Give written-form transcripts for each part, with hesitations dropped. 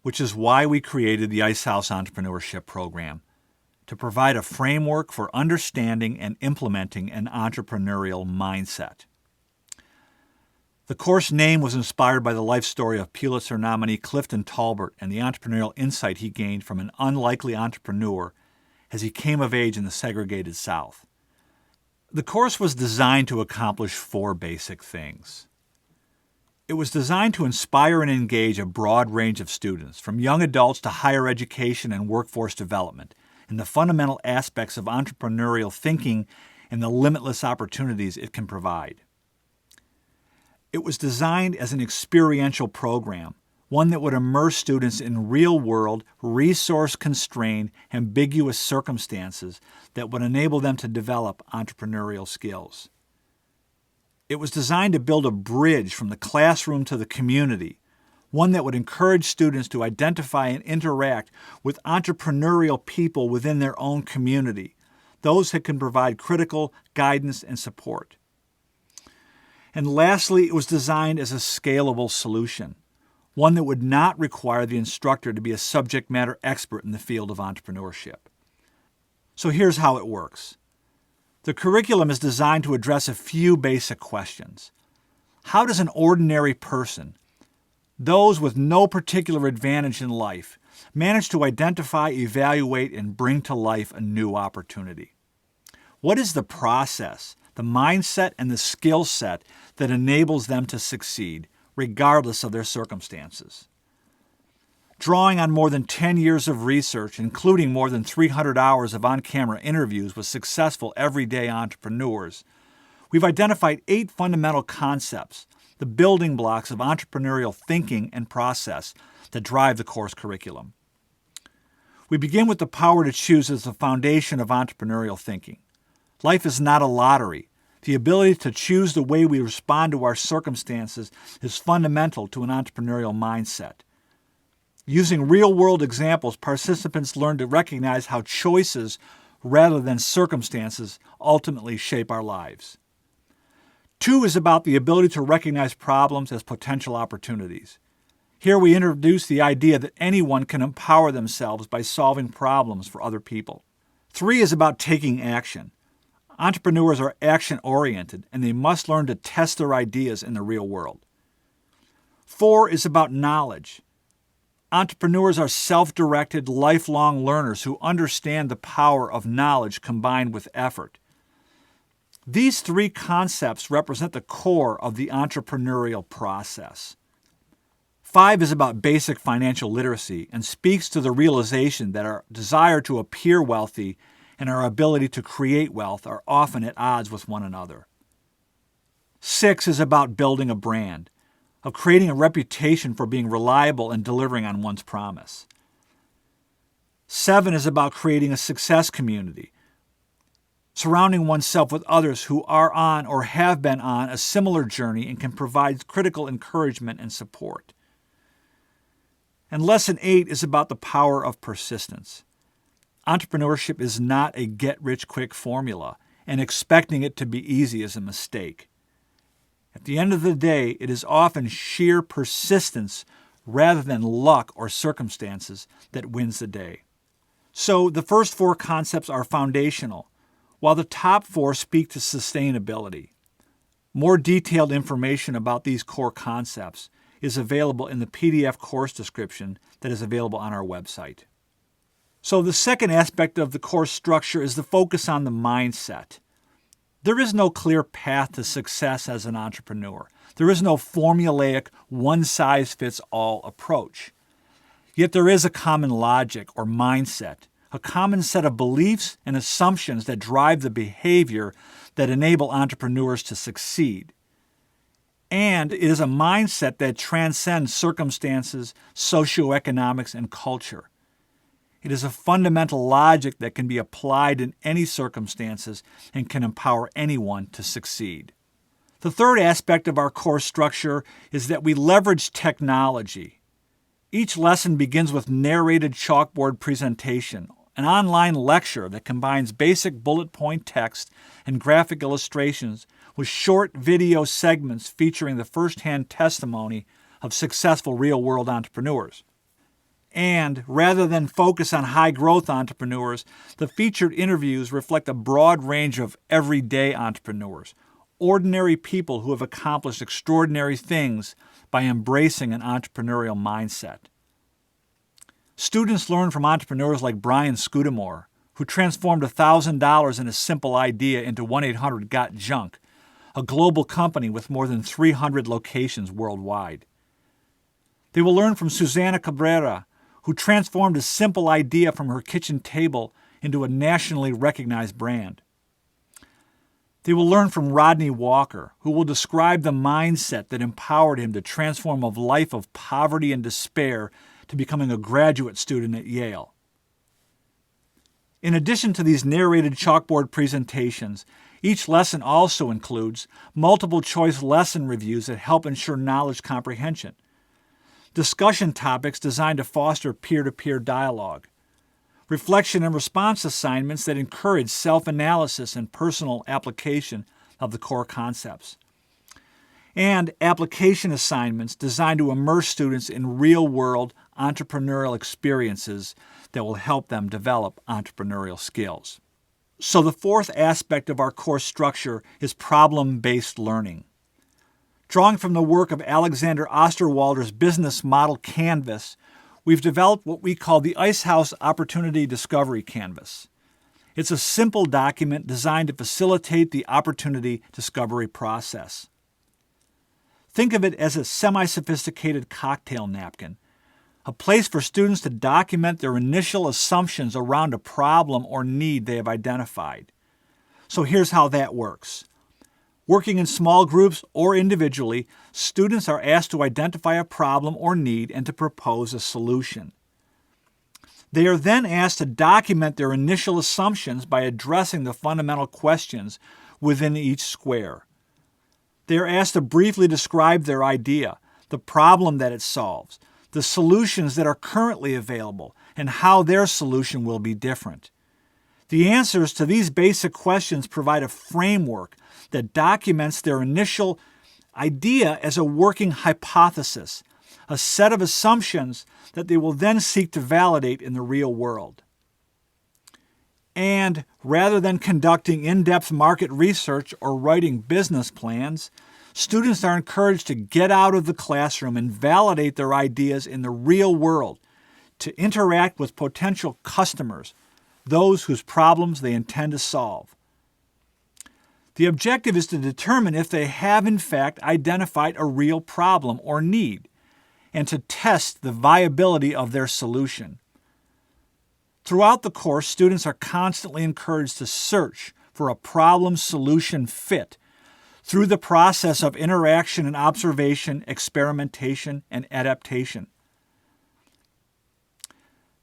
which is why we created the Ice House Entrepreneurship Program, to provide a framework for understanding and implementing an entrepreneurial mindset. The course name was inspired by the life story of Pulitzer nominee Clifton Talbert and the entrepreneurial insight he gained from an unlikely entrepreneur as he came of age in the segregated South. The course was designed to accomplish 4 basic things. It was designed to inspire and engage a broad range of students, from young adults to higher education and workforce development, in the fundamental aspects of entrepreneurial thinking and the limitless opportunities it can provide. It was designed as an experiential program, one that would immerse students in real-world, resource-constrained, ambiguous circumstances that would enable them to develop entrepreneurial skills. It was designed to build a bridge from the classroom to the community, one that would encourage students to identify and interact with entrepreneurial people within their own community, those that can provide critical guidance and support. And lastly, it was designed as a scalable solution, one that would not require the instructor to be a subject matter expert in the field of entrepreneurship. So here's how it works. The curriculum is designed to address a few basic questions. How does an ordinary person, those with no particular advantage in life, manage to identify, evaluate, and bring to life a new opportunity? What is the process, the mindset, and the skill set that enables them to succeed, regardless of their circumstances? Drawing on more than 10 years of research, including more than 300 hours of on-camera interviews with successful everyday entrepreneurs, we've identified 8 fundamental concepts, the building blocks of entrepreneurial thinking and process that drive the course curriculum. We begin with the power to choose as the foundation of entrepreneurial thinking. Life is not a lottery. The ability to choose the way we respond to our circumstances is fundamental to an entrepreneurial mindset. Using real-world examples, participants learn to recognize how choices, rather than circumstances, ultimately shape our lives. 2 is about the ability to recognize problems as potential opportunities. Here we introduce the idea that anyone can empower themselves by solving problems for other people. 3 is about taking action. Entrepreneurs are action-oriented, and they must learn to test their ideas in the real world. 4 is about knowledge. Entrepreneurs are self-directed, lifelong learners who understand the power of knowledge combined with effort. These 3 concepts represent the core of the entrepreneurial process. 5 is about basic financial literacy and speaks to the realization that our desire to appear wealthy and our ability to create wealth are often at odds with one another. 6 is about building a brand, of creating a reputation for being reliable and delivering on one's promise. 7 is about creating a success community, surrounding oneself with others who are on or have been on a similar journey and can provide critical encouragement and support. And Lesson 8 is about the power of persistence. Entrepreneurship is not a get-rich-quick formula, and expecting it to be easy is a mistake. At the end of the day, it is often sheer persistence rather than luck or circumstances that wins the day. So the first 4 concepts are foundational, while the top 4 speak to sustainability. More detailed information about these core concepts is available in the PDF course description that is available on our website. So the second aspect of the course structure is the focus on the mindset. There is no clear path to success as an entrepreneur. There is no formulaic, one-size-fits-all approach. Yet there is a common logic or mindset, a common set of beliefs and assumptions that drive the behavior that enable entrepreneurs to succeed. And it is a mindset that transcends circumstances, socioeconomics, and culture. It is a fundamental logic that can be applied in any circumstances and can empower anyone to succeed. The third aspect of our course structure is that we leverage technology. Each lesson begins with narrated chalkboard presentation, an online lecture that combines basic bullet point text and graphic illustrations with short video segments featuring the first-hand testimony of successful real-world entrepreneurs. And rather than focus on high-growth entrepreneurs, the featured interviews reflect a broad range of everyday entrepreneurs, ordinary people who have accomplished extraordinary things by embracing an entrepreneurial mindset. Students learn from entrepreneurs like Brian Schoeniger, who transformed $1,000 in a simple idea into 1-800-GOT-JUNK, a global company with more than 300 locations worldwide. They will learn from Susana Cabrera, who transformed a simple idea from her kitchen table into a nationally recognized brand. They will learn from Rodney Walker, who will describe the mindset that empowered him to transform a life of poverty and despair to becoming a graduate student at Yale. In addition to these narrated chalkboard presentations, each lesson also includes multiple-choice lesson reviews that help ensure knowledge comprehension, discussion topics designed to foster peer-to-peer dialogue, reflection and response assignments that encourage self-analysis and personal application of the core concepts, and application assignments designed to immerse students in real-world entrepreneurial experiences that will help them develop entrepreneurial skills. So the fourth aspect of our course structure is problem-based learning. Drawing from the work of Alexander Osterwalder's business model canvas, we've developed what we call the Icehouse Opportunity Discovery Canvas. It's a simple document designed to facilitate the opportunity discovery process. Think of it as a semi-sophisticated cocktail napkin, a place for students to document their initial assumptions around a problem or need they have identified. So here's how that works. Working in small groups or individually, students are asked to identify a problem or need and to propose a solution. They are then asked to document their initial assumptions by addressing the fundamental questions within each square. They are asked to briefly describe their idea, the problem that it solves, the solutions that are currently available, and how their solution will be different. The answers to these basic questions provide a framework that documents their initial idea as a working hypothesis, a set of assumptions that they will then seek to validate in the real world. And rather than conducting in-depth market research or writing business plans, students are encouraged to get out of the classroom and validate their ideas in the real world, to interact with potential customers, those whose problems they intend to solve. The objective is to determine if they have in fact identified a real problem or need, and to test the viability of their solution. Throughout the course, students are constantly encouraged to search for a problem-solution fit through the process of interaction and observation, experimentation, and adaptation.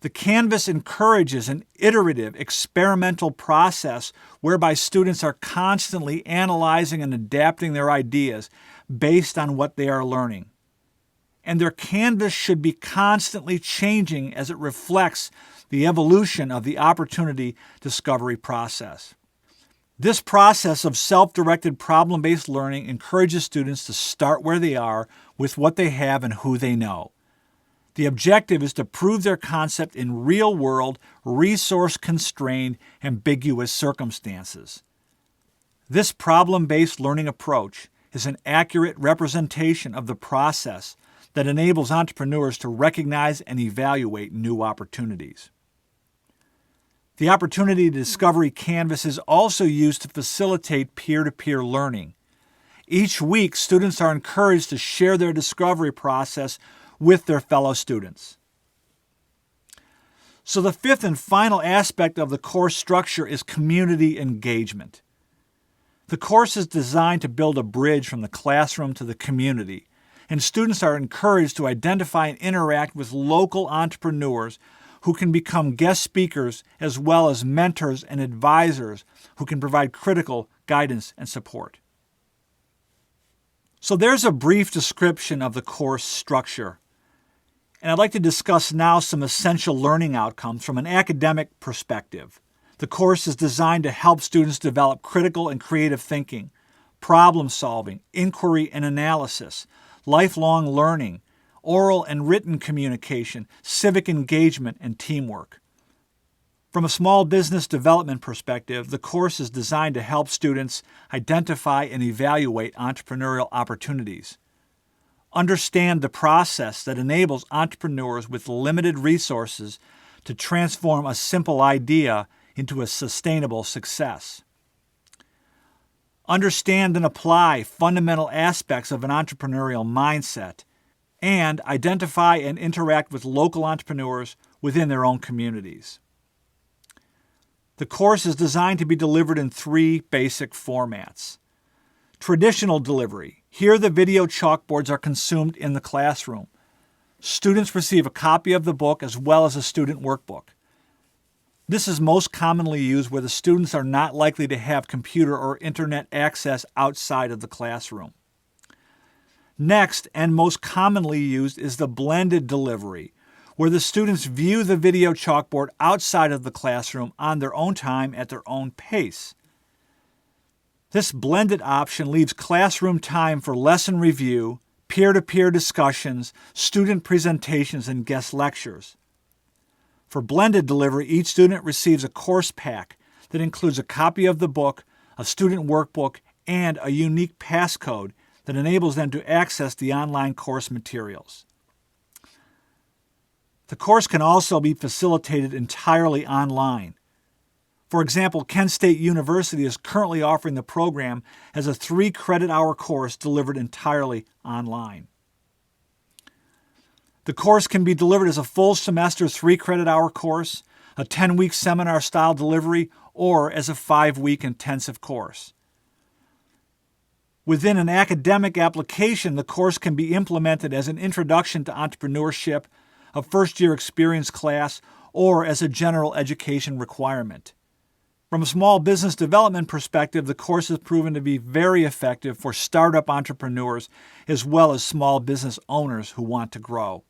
The Canvas encourages an iterative, experimental process whereby students are constantly analyzing and adapting their ideas based on what they are learning. And their Canvas should be constantly changing as it reflects the evolution of the opportunity discovery process. This process of self-directed problem-based learning encourages students to start where they are with what they have and who they know. The objective is to prove their concept in real-world, resource-constrained, ambiguous circumstances. This problem-based learning approach is an accurate representation of the process that enables entrepreneurs to recognize and evaluate new opportunities. The Opportunity Discovery Canvas is also used to facilitate peer-to-peer learning. Each week, students are encouraged to share their discovery process with their fellow students. So the fifth and final aspect of the course structure is community engagement. The course is designed to build a bridge from the classroom to the community, and students are encouraged to identify and interact with local entrepreneurs who can become guest speakers as well as mentors and advisors who can provide critical guidance and support. So there's a brief description of the course structure. And I'd like to discuss now some essential learning outcomes from an academic perspective. The course is designed to help students develop critical and creative thinking, problem solving, inquiry and analysis, lifelong learning, oral and written communication, civic engagement, and teamwork. From a small business development perspective, the course is designed to help students identify and evaluate entrepreneurial opportunities. Understand the process that enables entrepreneurs with limited resources to transform a simple idea into a sustainable success. Understand and apply fundamental aspects of an entrepreneurial mindset, and identify and interact with local entrepreneurs within their own communities. The course is designed to be delivered in 3 basic formats. Traditional delivery. Here the video chalkboards are consumed in the classroom. Students receive a copy of the book as well as a student workbook. This is most commonly used where the students are not likely to have computer or internet access outside of the classroom. Next, and most commonly used, is the blended delivery, where the students view the video chalkboard outside of the classroom on their own time at their own pace. This blended option leaves classroom time for lesson review, peer-to-peer discussions, student presentations, and guest lectures. For blended delivery, each student receives a course pack that includes a copy of the book, a student workbook, and a unique passcode that enables them to access the online course materials. The course can also be facilitated entirely online. For example, Kent State University is currently offering the program as a 3-credit-hour course delivered entirely online. The course can be delivered as a full semester 3-credit-hour course, a 10-week seminar-style delivery, or as a 5-week intensive course. Within an academic application, the course can be implemented as an introduction to entrepreneurship, a first-year experience class, or as a general education requirement. From a small business development perspective, the course has proven to be very effective for startup entrepreneurs as well as small business owners who want to grow.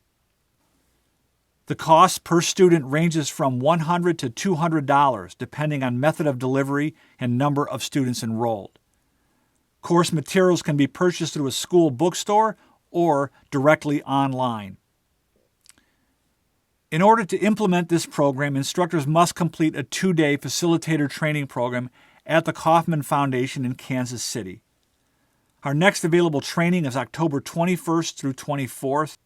The cost per student ranges from $100 to $200, depending on method of delivery and number of students enrolled. Course materials can be purchased through a school bookstore or directly online. In order to implement this program, instructors must complete a 2-day facilitator training program at the Kauffman Foundation in Kansas City. Our next available training is October 21st through 24th.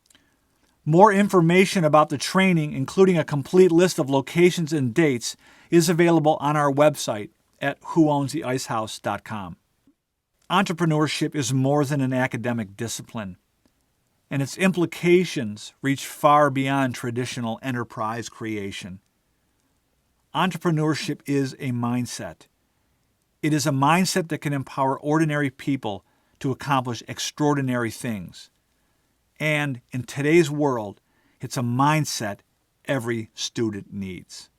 More information about the training, including a complete list of locations and dates, is available on our website at whoownstheicehouse.com. Entrepreneurship is more than an academic discipline, and its implications reach far beyond traditional enterprise creation. Entrepreneurship is a mindset. It is a mindset that can empower ordinary people to accomplish extraordinary things. And in today's world, it's a mindset every student needs.